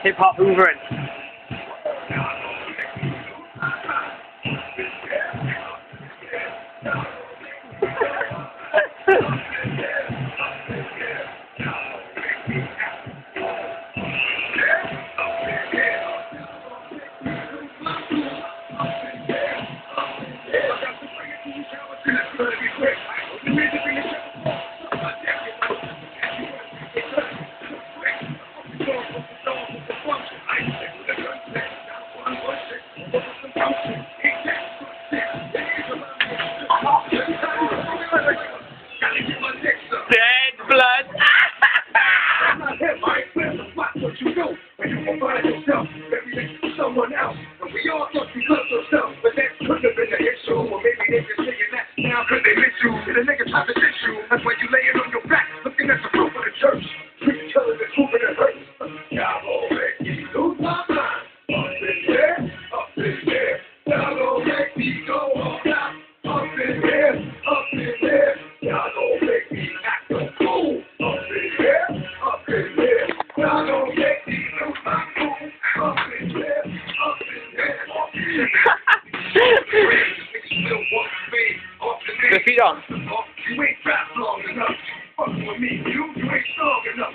Hip Hop Hoovering. Dead blood. Someone else, and we all thought you loved yourself, but that couldn't have been the issue. Or maybe they just saying that now because they miss you. And the nigga tried to diss you. That's why you laying on your back, looking at the roof of the church. Preach telling the truth and it hurts. Y'all gon' make me lose my mind. Up in there, up in there. Y'all gon' make me go all out. Up in there, up in there. Y'all gon' make me act a fool. Up in there, up in there. Y'all gon' make me lose my cool. Up in there, up in there. The feet on. You ain't rap long enough. Fucking with me, you ain't strong enough.